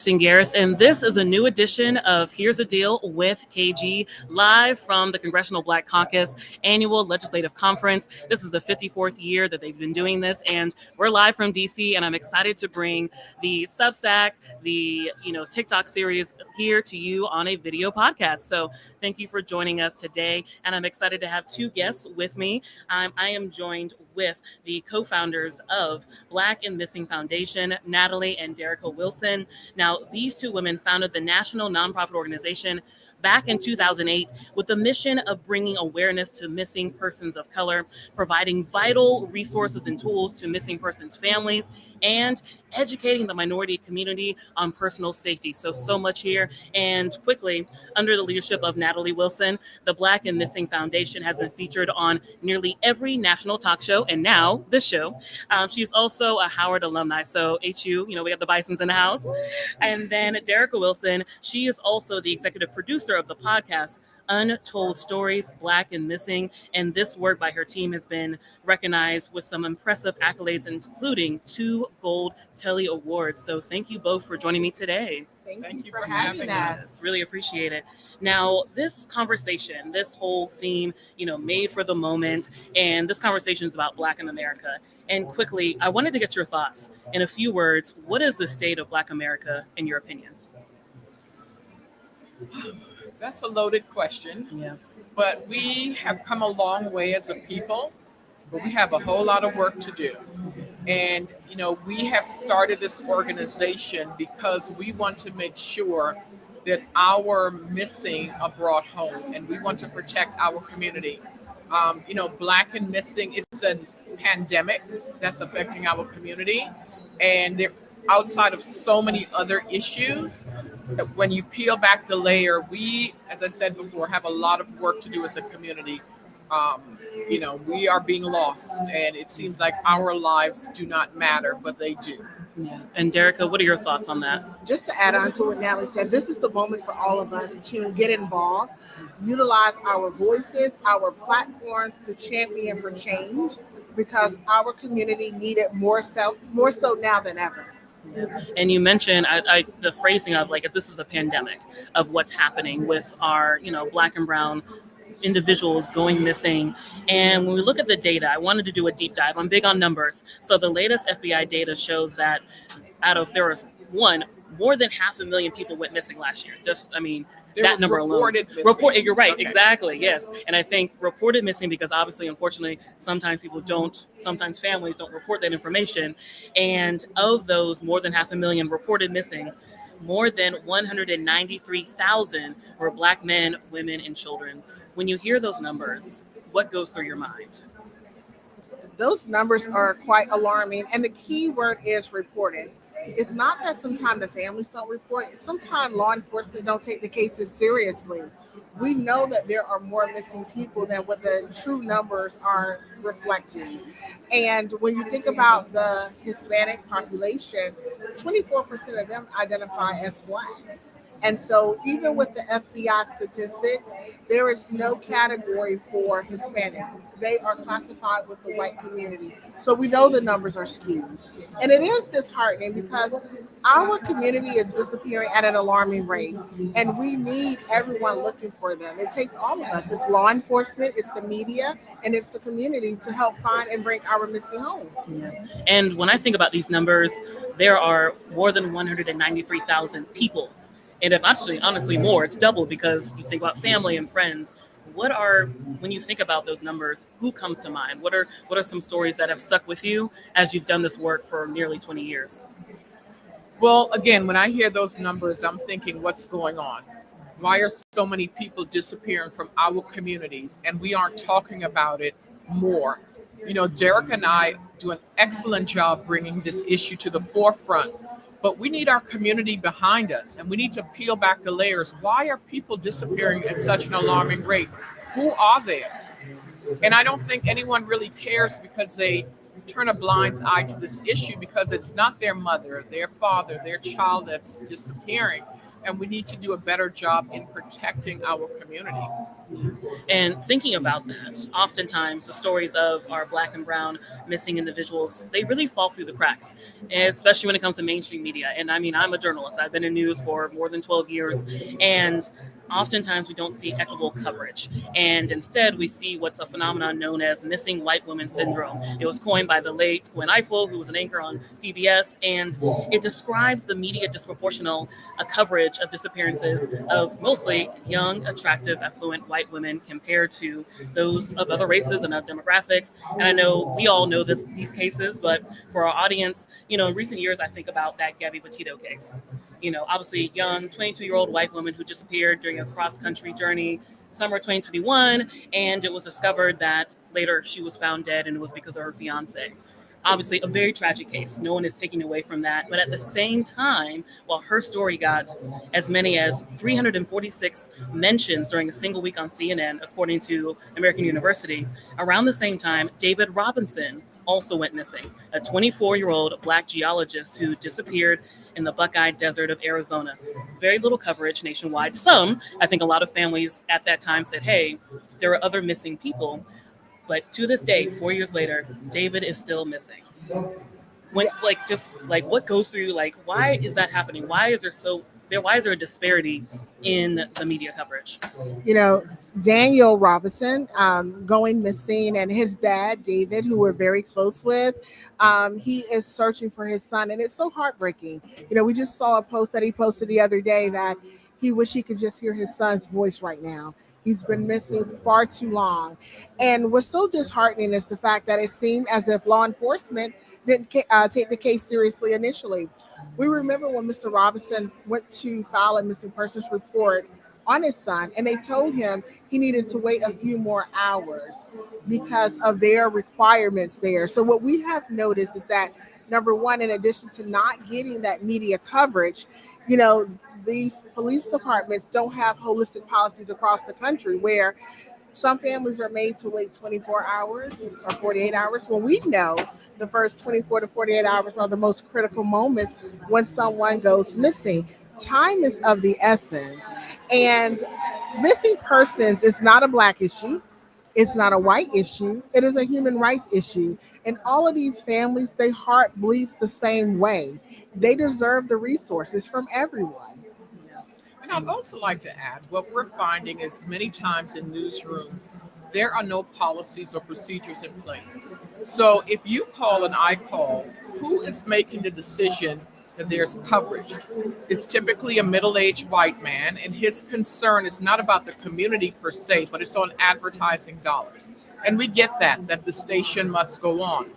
Kirstin Garriss, and this is a new edition of Here's a Deal with KG, live from the Congressional Black Caucus Annual Legislative Conference. This is the 54th year that they've been doing this, and we're live from DC, and I'm excited to bring the Substack, the TikTok series here to you on a video podcast. So thank you for joining us today, and I'm excited to have two guests with me. I am joined with the co-founders of Black and Missing Foundation, Natalie and Derrica Wilson. Now, these two women founded the national nonprofit organization back in 2008 with the mission of bringing awareness to missing persons of color, providing vital resources and tools to missing persons' families, and educating the minority community on personal safety. So much here. And quickly, under the leadership of Natalie Wilson, the Black and Missing Foundation has been featured on nearly every national talk show, and now this show. She's also a Howard alumni. So HU, we have the Bisons in the house. And then Derrica Wilson, she is also the executive producer of the podcast Untold Stories, Black and Missing, and this work by her team has been recognized with some impressive accolades, including 2 Gold Telly Awards. So thank you both for joining me today. Thank you for having us. Really appreciate it. Now, this conversation, this whole theme, made for the moment, and this conversation is about Black in America. And quickly, I wanted to get your thoughts. In a few words, what is the state of Black America, in your opinion? That's a loaded question. Yeah. But we have come a long way as a people, but we have a whole lot of work to do. And, we have started this organization because we want to make sure that our missing are brought home, and we want to protect our community. Black and Missing, it's a pandemic that's affecting our community. And they're outside of so many other issues. When you peel back the layer, we, as I said before, have a lot of work to do as a community. We are being lost, and it seems like our lives do not matter, but they do. Yeah. And Derrica, what are your thoughts on that? Just to add on to what Natalie said, this is the moment for all of us to get involved, utilize our voices, our platforms to champion for change, because our community need it more so now than ever. And you mentioned the phrasing of like, if this is a pandemic of what's happening with our, Black and brown individuals going missing. And when we look at the data, I wanted to do a deep dive. I'm big on numbers. So the latest FBI data shows that there was more than 500,000 people went missing last year. That number alone. You're right. Okay. Exactly. Yes. And I think reported missing because obviously, unfortunately, sometimes families don't report that information. And of those more than 500,000 reported missing, more than 193,000 were Black men, women, and children. When you hear those numbers, what goes through your mind? Those numbers are quite alarming. And the key word is reported. It's not that sometimes the families don't report it. Sometimes law enforcement don't take the cases seriously. We know that there are more missing people than what the true numbers are reflecting. And when you think about the Hispanic population, 24% of them identify as Black. And so even with the FBI statistics, there is no category for Hispanic. They are classified with the white community. So we know the numbers are skewed. And it is disheartening because our community is disappearing at an alarming rate. And we need everyone looking for them. It takes all of us. It's law enforcement, it's the media, and it's the community to help find and bring our missing home. Yeah. And when I think about these numbers, there are more than 193,000 people. And if honestly more, it's double because you think about family and friends. When you think about those numbers, who comes to mind? What are some stories that have stuck with you as you've done this work for nearly 20 years? Well, again, when I hear those numbers, I'm thinking, what's going on? Why are so many people disappearing from our communities and we aren't talking about it more? Derrica and I do an excellent job bringing this issue to the forefront. But we need our community behind us, and we need to peel back the layers. Why are people disappearing at such an alarming rate? Who are they? And I don't think anyone really cares because they turn a blind eye to this issue because it's not their mother, their father, their child that's disappearing. and we need to do a better job in protecting our community. And thinking about that, oftentimes the stories of our Black and brown missing individuals, they really fall through the cracks, especially when it comes to mainstream media. And I mean, I'm a journalist. I've been in news for more than 12 years, and oftentimes we don't see equitable coverage. And instead, we see what's a phenomenon known as missing white woman syndrome. It was coined by the late Gwen Ifill, who was an anchor on PBS, and it describes the media disproportional coverage of disappearances of mostly young, attractive, affluent white women compared to those of other races and other demographics. And I know we all know these cases, but for our audience, in recent years, I think about that Gabby Petito case. Obviously, young 22-year-old white woman who disappeared during a cross-country journey summer 2021, and it was discovered that later she was found dead, and it was because of her fiance. Obviously, a very tragic case. No one is taking away from that. But at the same time, while her story got as many as 346 mentions during a single week on CNN, according to American University, around the same time, David Robinson also went missing, a 24-year-old Black geologist who disappeared in the Buckeye Desert of Arizona. Very little coverage nationwide. I think a lot of families at that time said, hey, there are other missing people. But to this day, 4 years later, David is still missing. What goes through, why is that happening? Why is there a disparity in the media coverage? Daniel Robinson going missing, and his dad, David, who we're very close with, he is searching for his son, and it's so heartbreaking. We just saw a post that he posted the other day that he wished he could just hear his son's voice right now. He's been missing far too long. And what's so disheartening is the fact that it seemed as if law enforcement didn't take the case seriously initially. We remember when Mr. Robinson went to file a missing persons report on his son, and they told him he needed to wait a few more hours because of their requirements there. So what we have noticed is that, number one, in addition to not getting that media coverage, these police departments don't have holistic policies across the country where some families are made to wait 24 hours or 48 hours when we know the first 24 to 48 hours are the most critical moments when someone goes missing. Time is of the essence, and missing persons is not a Black issue. It's not a white issue. It is a human rights issue. And all of these families, their heart bleeds the same way. They deserve the resources from everyone. And I'd also like to add, what we're finding is many times in newsrooms, there are no policies or procedures in place. So if you call and I call, who is making the decision that there's coverage? It's typically a middle-aged white man, and his concern is not about the community per se, but it's on advertising dollars. And we get that the station must go on.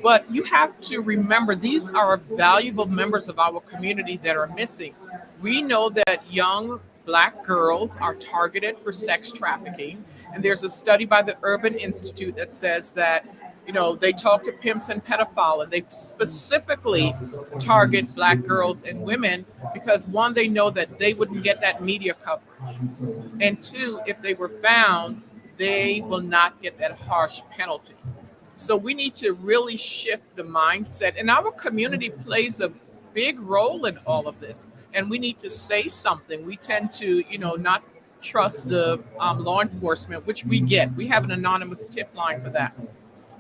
But you have to remember, these are valuable members of our community that are missing. We know that young Black girls are targeted for sex trafficking. And there's a study by the Urban Institute that says that, they talk to pimps and pedophiles, and they specifically target Black girls and women because, one, they know that they wouldn't get that media coverage. And two, if they were found, they will not get that harsh penalty. So we need to really shift the mindset, and our community plays a big role in all of this. And we need to say something. We tend to, not trust the law enforcement, which we get. We have an anonymous tip line for that.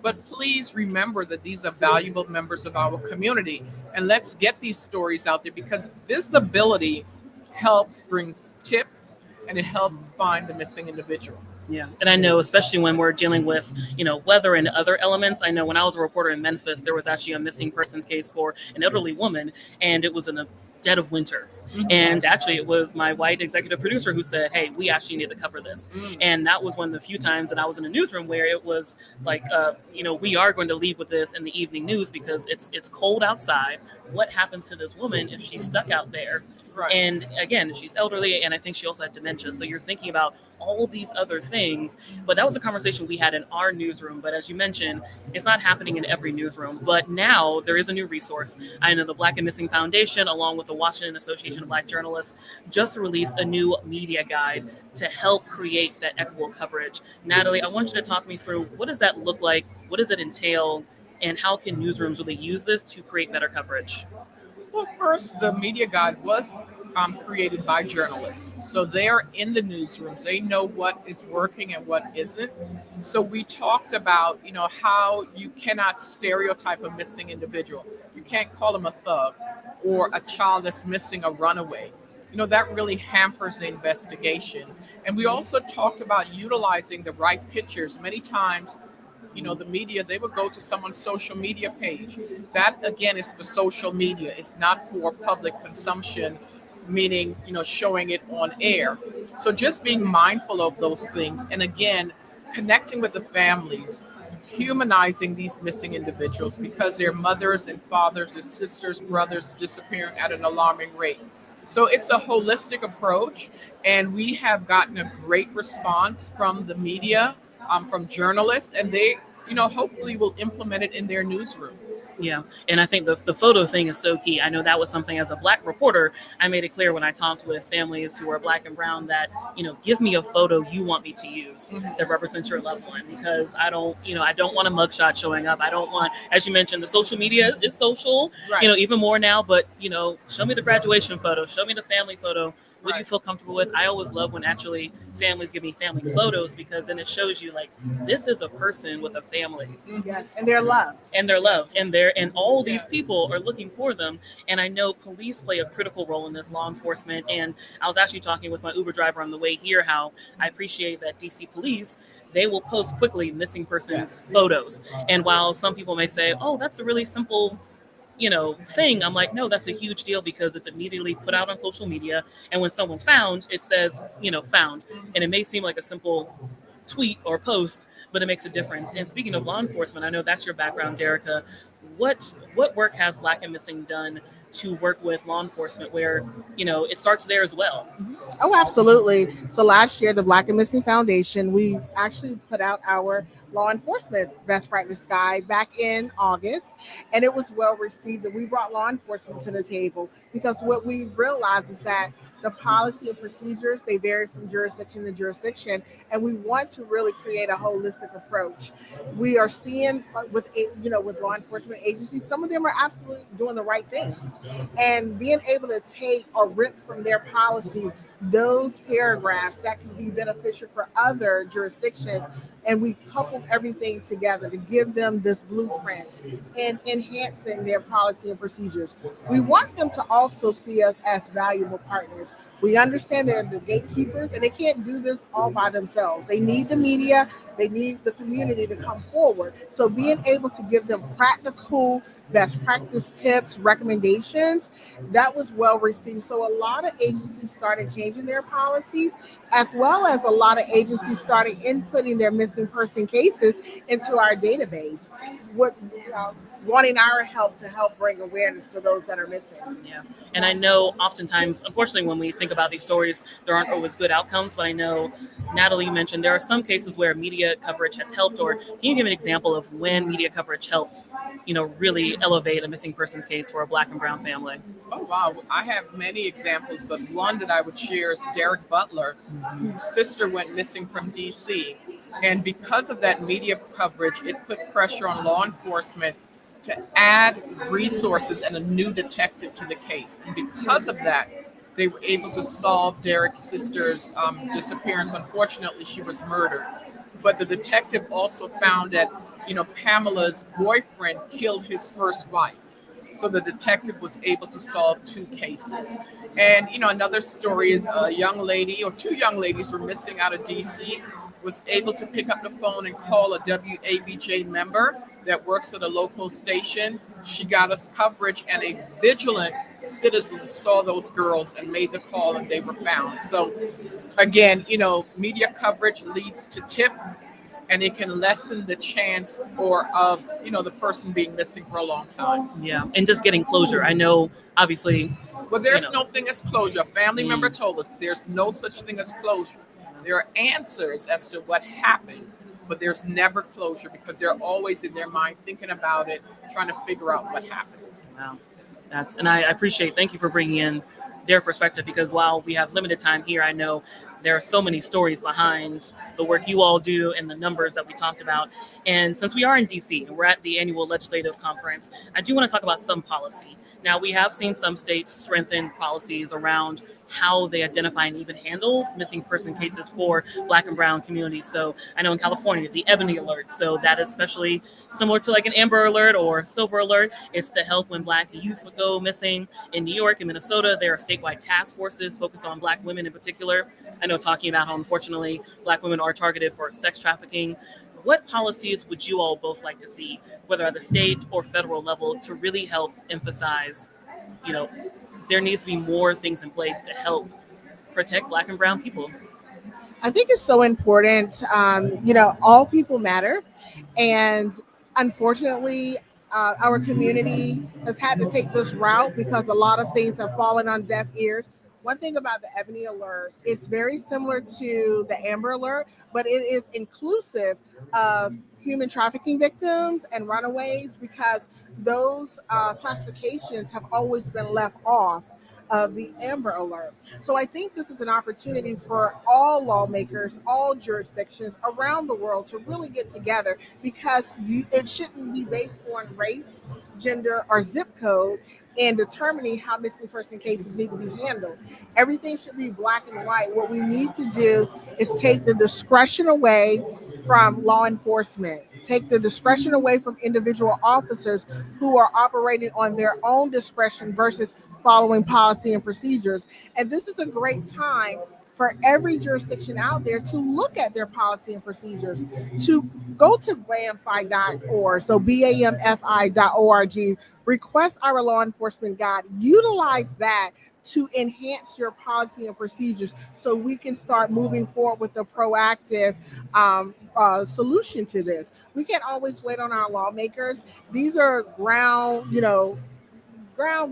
But please remember that these are valuable members of our community, and let's get these stories out there because visibility helps bring tips and it helps find the missing individual. Yeah. And I know, especially when we're dealing with, weather and other elements. I know when I was a reporter in Memphis, there was actually a missing persons case for an elderly woman, and it was in the dead of winter. Mm-hmm. And actually, it was my white executive producer who said, hey, we actually need to cover this. Mm-hmm. And that was one of the few times that I was in a newsroom where it was like, we are going to lead with this in the evening news because it's cold outside. What happens to this woman if she's stuck out there? Right. And again, she's elderly, and I think she also had dementia. So you're thinking about all these other things. But that was a conversation we had in our newsroom. But as you mentioned, it's not happening in every newsroom. But now there is a new resource. I know the Black and Missing Foundation, along with the Washington Association of Black Journalists, just released a new media guide to help create that equitable coverage. Natalie, I want you to talk me through, what does that look like? What does it entail? And how can newsrooms really use this to create better coverage? Well, first, the media guide was created by journalists. So they're in the newsrooms. They know what is working and what isn't. So we talked about, how you cannot stereotype a missing individual. You can't call them a thug or a child that's missing, a runaway. That really hampers the investigation. And we also talked about utilizing the right pictures. Many times, the media, they would go to someone's social media page. That again is for social media. It's not for public consumption, meaning, showing it on air. So just being mindful of those things. And again, connecting with the families, humanizing these missing individuals because their mothers and fathers, their sisters, brothers disappearing at an alarming rate. So it's a holistic approach, and we have gotten a great response from the media, from journalists, and they, hopefully will implement it in their newsroom. Yeah. And I think the photo thing is so key. I know that was something as a Black reporter, I made it clear when I talked with families who are Black and brown that, give me a photo you want me to use that represents your loved one, because I don't want a mugshot showing up. I don't want, as you mentioned, the social media is social, Right. even more now, but, show me the graduation photo, show me the family photo. What do you Right. feel comfortable with? I always love when actually families give me family photos, because then it shows you like this is a person with a family. Yes, and they're loved. And they're loved, and all these people are looking for them. And I know police play a critical role in this, law enforcement. And I was actually talking with my Uber driver on the way here how I appreciate that DC police, they will post quickly missing persons photos. And while some people may say, oh, that's a really simple thing, I'm like, no, that's a huge deal, because it's immediately put out on social media, and when someone's found, it says found. And it may seem like a simple tweet or post, but it makes a difference. And speaking of law enforcement, I know that's your background, Derrica. What work has Black and Missing done to work with law enforcement where, it starts there as well? Oh, absolutely. So last year, the Black and Missing Foundation, we actually put out our law enforcement best practice guide back in August, and it was well received. And we brought law enforcement to the table because what we realized is that the policy and procedures, they vary from jurisdiction to jurisdiction, and we want to really create a holistic approach. We are seeing with law enforcement agencies, some of them are absolutely doing the right things, and being able to take or rip from their policy those paragraphs that can be beneficial for other jurisdictions, and we couple everything together to give them this blueprint and enhancing their policy and procedures. We want them to also see us as valuable partners. We understand they're the gatekeepers, and they can't do this all by themselves. They need the media, they need the community to come forward. So being able to give them practical best practice tips, recommendations, that was well received. So a lot of agencies started changing their policies, as well as a lot of agencies started inputting their missing person cases into our database. Wanting our help to help bring awareness to those that are missing. Yeah. And I know oftentimes, unfortunately, when we think about these stories, there aren't always good outcomes. But I know Natalie mentioned there are some cases where media coverage has helped. Or can you give an example of when media coverage helped, really elevate a missing persons case for a Black and brown family? Oh, wow. I have many examples, but one that I would share is Derek Butler, whose sister went missing from DC. And because of that media coverage, it put pressure on law enforcement to add resources and a new detective to the case. And because of that, they were able to solve Derek's sister's disappearance. Unfortunately, she was murdered. But the detective also found that, Pamela's boyfriend killed his first wife. So the detective was able to solve two cases. And, another story is a young lady, or two young ladies were missing out of DC, was able to pick up the phone and call a WABJ member that works at a local station. She got us coverage, and a vigilant citizen saw those girls and made the call, and they were found. So again, media coverage leads to tips, and it can lessen the chance of the person being missing for a long time. Yeah. And just getting closure. I know, obviously. Well, there's no thing as closure. A family member told us there's no such thing as closure. There are answers as to what happened, but there's never closure because they're always in their mind thinking about it, trying to figure out what happened. Wow. And I appreciate, thank you for bringing in their perspective, because while we have limited time here, I know there are so many stories behind the work you all do and the numbers that we talked about. And since we are in DC and we're at the annual legislative conference, I do want to talk about some policy. Now, we have seen some states strengthen policies around how they identify and even handle missing person cases for Black and Brown communities. So I know in California, the Ebony Alert. So that is especially similar to like an Amber Alert or Silver Alert. It's to help when Black youth go missing. In New York and Minnesota, there are statewide task forces focused on Black women in particular. I know talking about how unfortunately Black women are targeted for sex trafficking. What policies would you all both like to see, whether at the state or federal level, to really help emphasize, you know, there needs to be more things in place to help protect Black and Brown people? I think it's so important. All people matter. And unfortunately, our community has had to take this route because a lot of things have fallen on deaf ears. One thing about the Ebony Alert, it's very similar to the Amber Alert, but it is inclusive of human trafficking victims and runaways because those classifications have always been left off of the Amber Alert. So I think this is an opportunity for all lawmakers, all jurisdictions around the world to really get together because it shouldn't be based on race, gender, or zip code in determining how missing person cases need to be handled. Everything should be black and white. What we need to do is take the discretion away from law enforcement, take the discretion away from individual officers who are operating on their own discretion versus following policy and procedures. And this is a great time for every jurisdiction out there to look at their policy and procedures, to go to bamfi.org, so bamfi.org, request our law enforcement guide, utilize that to enhance your policy and procedures so we can start moving forward with a proactive solution to this. We can't always wait on our lawmakers. These are ground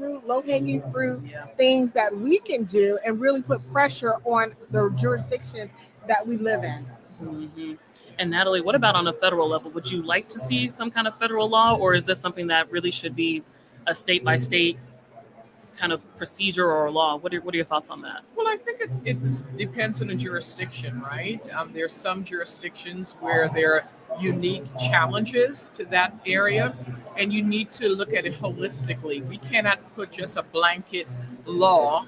root, low-hanging fruit things that we can do and really put pressure on the jurisdictions that we live in. Mm-hmm. And Natalie, what about on a federal level? Would you like to see some kind of federal law, or is this something that really should be a state-by-state kind of procedure or law? What are your thoughts on that? Well, I think it's depends on the jurisdiction, right? There's some jurisdictions where there are unique challenges to that area, and you need to look at it holistically. We cannot put just a blanket law.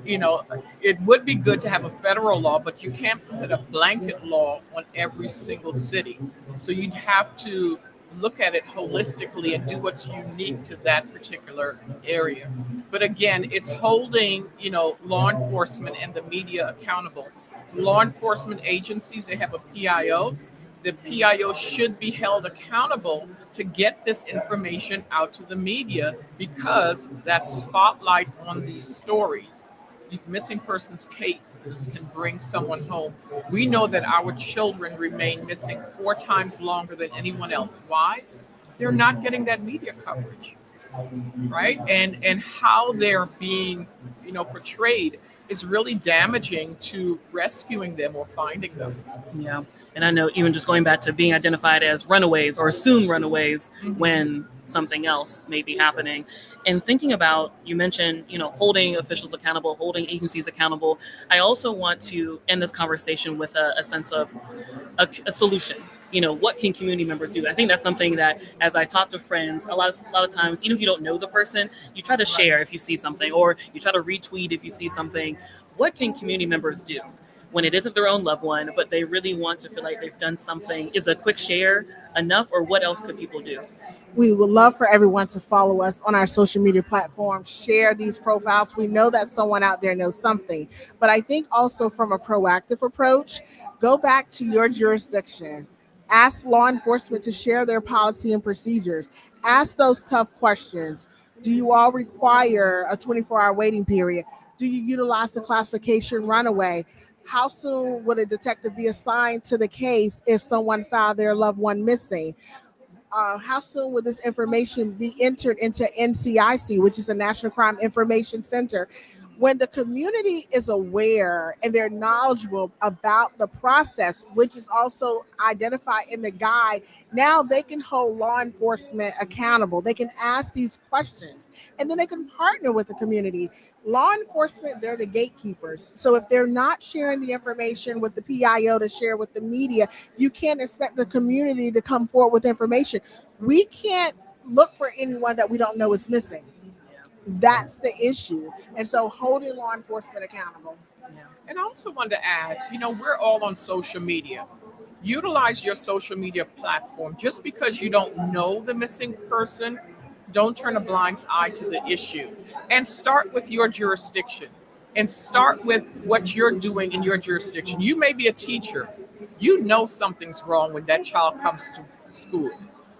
It would be good to have a federal law, but you can't put a blanket law on every single city. So you'd have to look at it holistically and do what's unique to that particular area. But again, it's holding, law enforcement and the media accountable. Law enforcement agencies, they have a PIO. The PIO should be held accountable to get this information out to the media because that spotlight on these stories, these missing persons cases, can bring someone home. We know that our children remain missing 4 times longer than anyone else. Why? They're not getting that media coverage, right? And how they're being, portrayed is really damaging to rescuing them or finding them. Yeah. And I know even just going back to being identified as runaways or assumed runaways when something else may be happening. And thinking about, you mentioned, holding officials accountable, holding agencies accountable. I also want to end this conversation with a sense of a solution. What can community members do? I think that's something that, as I talk to friends, a lot of times, even if you don't know the person, you try to share if you see something, or you try to retweet if you see something. What can community members do when it isn't their own loved one, but they really want to feel like they've done something? Is a quick share enough, or what else could people do? We would love for everyone to follow us on our social media platforms, share these profiles. We know that someone out there knows something, but I think also from a proactive approach, go back to your jurisdiction. Ask law enforcement to share their policy and procedures. Ask those tough questions. Do you all require a 24-hour waiting period? Do you utilize the classification runaway? How soon would a detective be assigned to the case if someone found their loved one missing? How soon would this information be entered into NCIC, which is the National Crime Information Center? When the community is aware and they're knowledgeable about the process, which is also identified in the guide, now they can hold law enforcement accountable. They can ask these questions and then they can partner with the community. Law enforcement, they're the gatekeepers. So if they're not sharing the information with the PIO to share with the media, you can't expect the community to come forward with information. We can't look for anyone that we don't know is missing. That's the issue. And so holding law enforcement accountable. Yeah. And I also want to add, we're all on social media. Utilize your social media platform. Just because you don't know the missing person, don't turn a blind eye to the issue. And start with your jurisdiction and start with what you're doing in your jurisdiction. You may be a teacher. You know something's wrong when that child comes to school,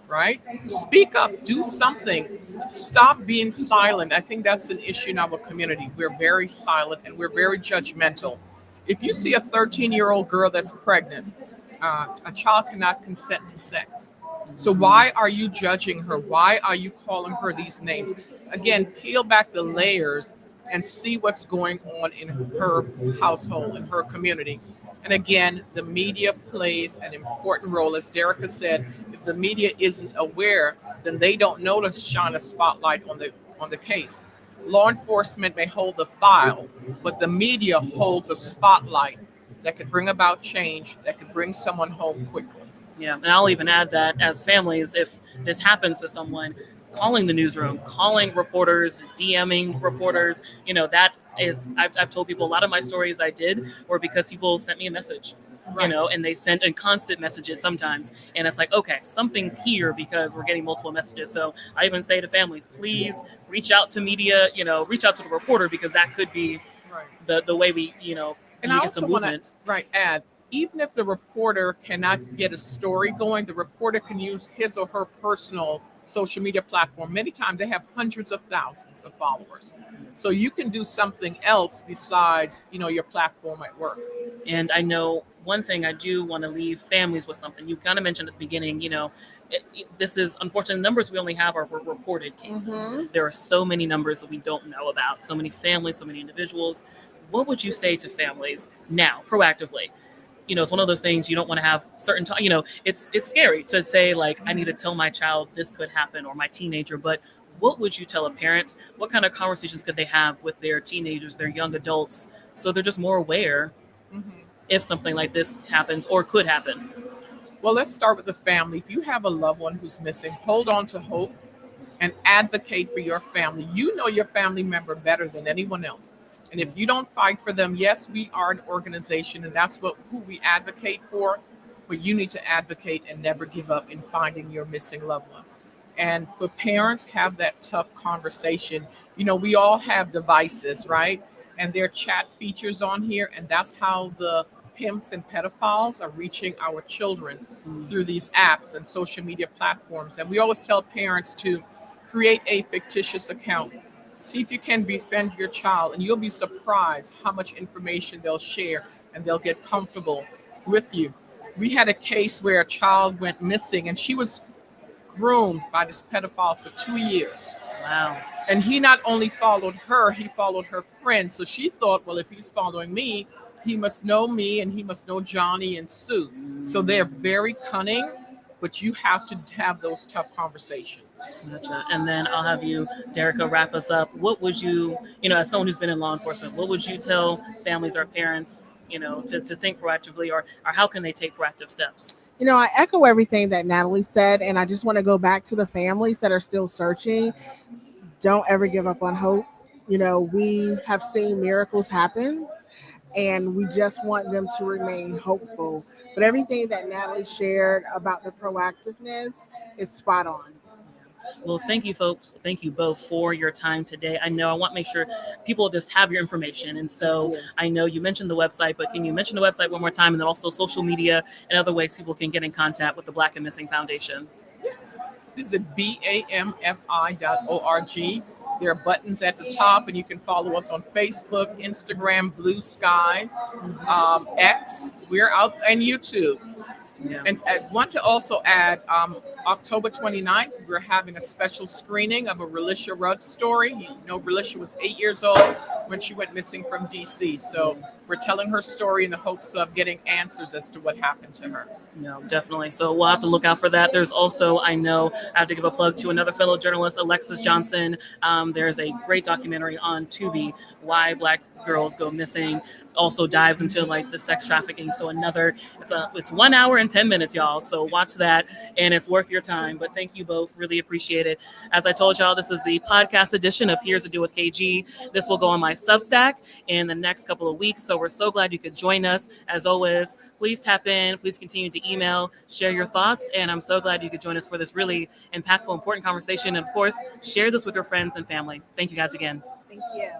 right? Speak up, do something. Stop being silent. I think that's an issue in our community. We're very silent and we're very judgmental. If you see a 13-year-old girl that's pregnant, a child cannot consent to sex. So why are you judging her? Why are you calling her these names? Again, peel back the layers and see what's going on in her household, in her community. And again, the media plays an important role. As Derrica said, if the media isn't aware, then they don't know to shine a spotlight on the case. Law enforcement may hold the file, but the media holds a spotlight that could bring about change, that could bring someone home quickly. Yeah, and I'll even add that as families, if this happens to someone, calling the newsroom, calling reporters, DMing reporters, that is, I've told people a lot of my stories I did were because people sent me a message, Right. And they sent in constant messages sometimes. And it's like, okay, something's here because we're getting multiple messages. So I even say to families, please reach out to media, reach out to the reporter because that could be Right. the way we, And I get also some want movement. to add, even if the reporter cannot get a story going, the reporter can use his or her personal social media platform. Many times they have hundreds of thousands of followers. So you can do something else besides, your platform at work. And I know one thing I do want to leave families with something. You kind of mentioned at the beginning, this is unfortunate numbers we only have are for reported cases. Mhm. There are so many numbers that we don't know about, so many families, so many individuals. What would you say to families now, proactively? It's one of those things you don't want to have certain time. It's scary to say like I need to tell my child this could happen or my teenager, but what would you tell a parent? What kind of conversations could they have with their teenagers, their young adults, so they're just more aware Mhm. if something like this happens or could happen? Well, let's start with the family. If you have a loved one who's missing, hold on to hope and advocate for your family. You know your family member better than anyone else. And if you don't fight for them, yes, we are an organization and that's who we advocate for, but you need to advocate and never give up in finding your missing loved ones. And for parents, have that tough conversation. We all have devices, right? And there are chat features on here, and that's how the pimps and pedophiles are reaching our children through these apps and social media platforms. And we always tell parents to create a fictitious account. See if you can befriend your child, and you'll be surprised how much information they'll share and they'll get comfortable with you. We had a case where a child went missing, and she was groomed by this pedophile for 2 years. Wow. And he not only followed her, he followed her friend. So she thought, well, if he's following me, he must know me and he must know Johnny and Sue. So they're very cunning, but you have to have those tough conversations. Gotcha. And then I'll have you, Derrica, wrap us up. What would you, as someone who's been in law enforcement, what would you tell families or parents, to think proactively or how can they take proactive steps? I echo everything that Natalie said, and I just want to go back to the families that are still searching. Don't ever give up on hope. We have seen miracles happen, and we just want them to remain hopeful. But everything that Natalie shared about the proactiveness is spot on. Well, thank you, folks. Thank you both for your time today. I know I want to make sure people just have your information. And so I know you mentioned the website, but can you mention the website one more time and then also social media and other ways people can get in contact with the Black and Missing Foundation? Yes. Visit bamfi.org. There are buttons at the top, and you can follow us on Facebook, Instagram, Blue Sky, X. We're out, and YouTube. Yeah. And I want to also add October 29th, we're having a special screening of a Relisha Rudd story. Relisha was 8 years old. when she went missing from DC. So we're telling her story in the hopes of getting answers as to what happened to her. No, definitely. So we'll have to look out for that. There's also, I know, I have to give a plug to another fellow journalist, Alexis Johnson. There's a great documentary on Tubi, Why Black Girls Go Missing. Also dives into like the sex trafficking. So it's 1 hour and 10 minutes, y'all. So watch that, and it's worth your time. But thank you both. Really appreciate it. As I told y'all, this is the podcast edition of Here's a Deal with KG. This will go on my Substack in the next couple of weeks. So we're so glad you could join us. As always, please tap in. Please continue to email, share your thoughts. And I'm so glad you could join us for this really impactful, important conversation. And of course, share this with your friends and family. Thank you guys again. Thank you.